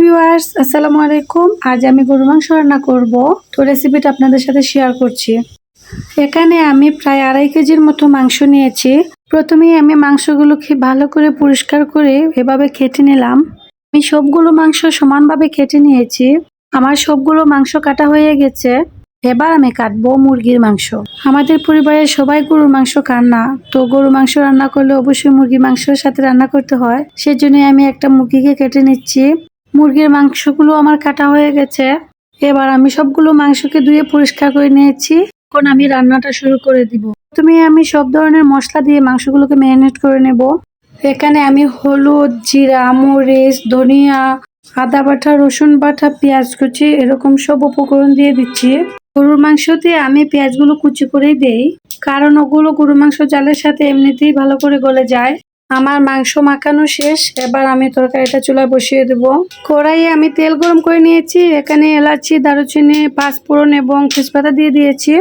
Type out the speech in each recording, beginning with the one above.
Viewers, আসসালামু আলাইকুম। আজ আমি গরুর মাংস রান্না করব। তো রেসিপিটা আপনাদের সাথে শেয়ার করছি। এখানে আমি প্রায় 2.5 কেজির মতো মাংস নিয়েছি। প্রথমেই আমি মাংসগুলোকে ভালো করে পরিষ্কার করে এভাবে কেটে নিলাম। আমি সবগুলো মাংস সমানভাবে কেটে নিয়েছি। আমার সবগুলো মাংস কাটা হয়ে গেছে। এবার আমি কাটবো মুরগির মাংস। আমাদের পরিবারের সবাই গরুর মাংস খান না, তো গরুর মাংস রান্না করলে অবশ্যই মুরগির মাংসের সাথে রান্না করতে হয়। সেজন্য আমি একটা মুরগিকে কেটে নিচ্ছি। মুরগির মাংসগুলো আমার কাটা হয়ে গেছে। এবার আমি সবগুলো মাংসকে ধুয়ে পরিষ্কার করে নিয়েছি। এখন আমি রান্নাটা শুরু করে দিব। প্রথমে আমি সব ধরনের মশলা দিয়ে মাংসগুলোকে ম্যারিনেট করে নেব। এখানে আমি হলুদ, জিরা, মরিচ, ধনিয়া, আদা বাটা, রসুন বাটা, পেঁয়াজ কুচি এরকম সব উপকরণ দিয়ে দিচ্ছি। গরুর মাংসতে আমি পেঁয়াজগুলো কুচি করেই দেই, কারণ ওগুলো গরুর মাংস জালের সাথে এমনিতেই ভালো করে গলে যায়। আমার মাংস মাখানো শেষ। এবার আমি তরকারিটা চুলায় বসিয়ে দেব। কড়াইয়ে আমি তেল গরম করে নিয়েছি। এখানে এলাচি, দারুচিনি, পাঁচফোড়ন এবং তেজপাতা দিয়ে দিয়েছি।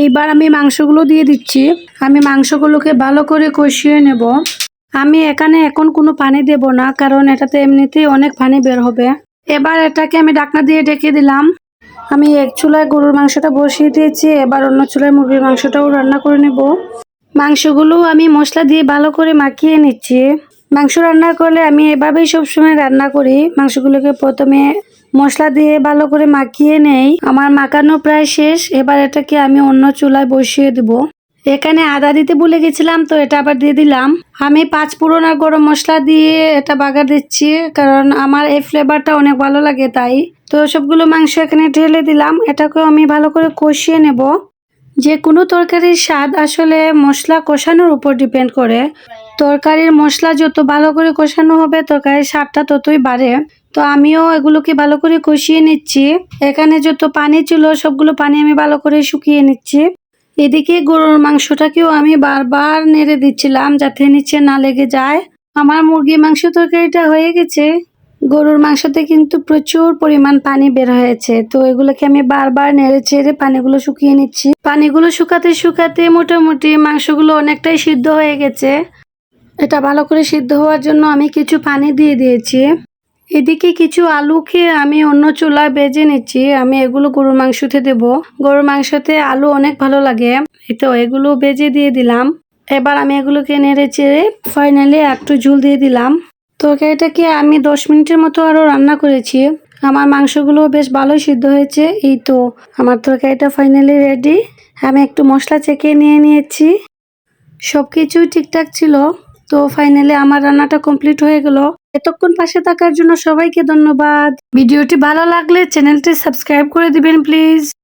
এইবার আমি মাংসগুলো দিয়ে দিচ্ছি। আমি মাংসগুলোকে ভালো করে কষিয়ে নেব। আমি এখানে এখন কোনো পানি দেব না, কারণ এটাতে এমনিতেই অনেক পানি বের হবে। এবার এটাকে আমি ঢাকনা দিয়ে ঢেকে দিলাম। আমি এক চুলায় গরুর মাংসটা বসিয়ে দিয়েছি। এবার অন্য চুলায় মুরগির মাংসটাও রান্না করে নেব। মাংসগুলো আমি মশলা দিয়ে ভালো করে মাখিয়ে নিচ্ছি। মাংস রান্না করলে আমি এভাবেই সবসময় রান্না করি। মাংসগুলোকে প্রথমে মশলা দিয়ে ভালো করে মাখিয়ে নেই। আমার মাখানো প্রায় শেষ। এবার এটাকে আমি অন্য চুলায় বসিয়ে দেব। এখানে আদা দিতে ভুলে গেছিলাম, তো এটা আবার দিয়ে দিলাম। আমি পাঁচফোড়ন আর গরম মশলা দিয়ে এটা বাগার দিচ্ছি, কারণ আমার এই ফ্লেভারটা অনেক ভালো লাগে তাই। তো সবগুলো মাংস এখানে ঢেলে দিলাম। এটাকেও আমি ভালো করে কষিয়ে নেব। যে কোনো তরকারির স্বাদ আসলে মশলা কষানোর উপর ডিপেন্ড করে। তরকারির মশলা যত ভালো করে কষানো হবে তরকারির স্বাদটা ততই বাড়ে। তো আমিও এগুলোকে ভালো করে কষিয়ে নিচ্ছি। এখানে যত পানি ছিল সবগুলো পানি আমি ভালো করে শুকিয়ে নিচ্ছি। এদিকে গরুর মাংসটাকেও আমি বারবার নেড়ে দিচ্ছিলাম যাতে নিচে না লেগে যায়। আমার মুরগির মাংস তরকারিটা হয়ে গেছে। গরুর মাংসতে কিন্তু প্রচুর পরিমাণ পানি বের হয়েছে, তো এগুলোকে আমি বারবার নেড়ে চেড়ে পানিগুলো শুকিয়ে নিচ্ছি। পানিগুলো শুকাতে শুকাতে মোটামুটি মাংসগুলো অনেকটাই সিদ্ধ হয়ে গেছে। এটা ভালো করে সিদ্ধ হওয়ার জন্য আমি কিছু পানি দিয়ে দিয়েছি। এদিকে কিছু আলুকে আমি অন্য চুলায় ভেজে নিচ্ছি। আমি এগুলো গরুর মাংসতে দেব। গরুর মাংসতে আলু অনেক ভালো লাগে, তো এগুলো ভেজে দিয়ে দিলাম। এবার আমি এগুলোকে নেড়ে চেড়ে ফাইনালি একটু ঝোল দিয়ে দিলাম। তরকারিটাকে আমি 10 মিনিটের মতো আরও রান্না করেছি। আমার মাংসগুলো বেশ ভালোই সিদ্ধ হয়েছে। এই তো আমার তরকারিটা ফাইনালি রেডি। আমি একটু মশলা চেখে নিয়ে নিয়েছি। সব কিছুই ঠিকঠাক ছিল। তো ফাইনালি আমার রান্নাটা কমপ্লিট হয়ে গেল। এতক্ষণ পাশে থাকার জন্য সবাইকে ধন্যবাদ। ভিডিওটি ভালো লাগলে চ্যানেলটি সাবস্ক্রাইব করে দিবেন প্লিজ।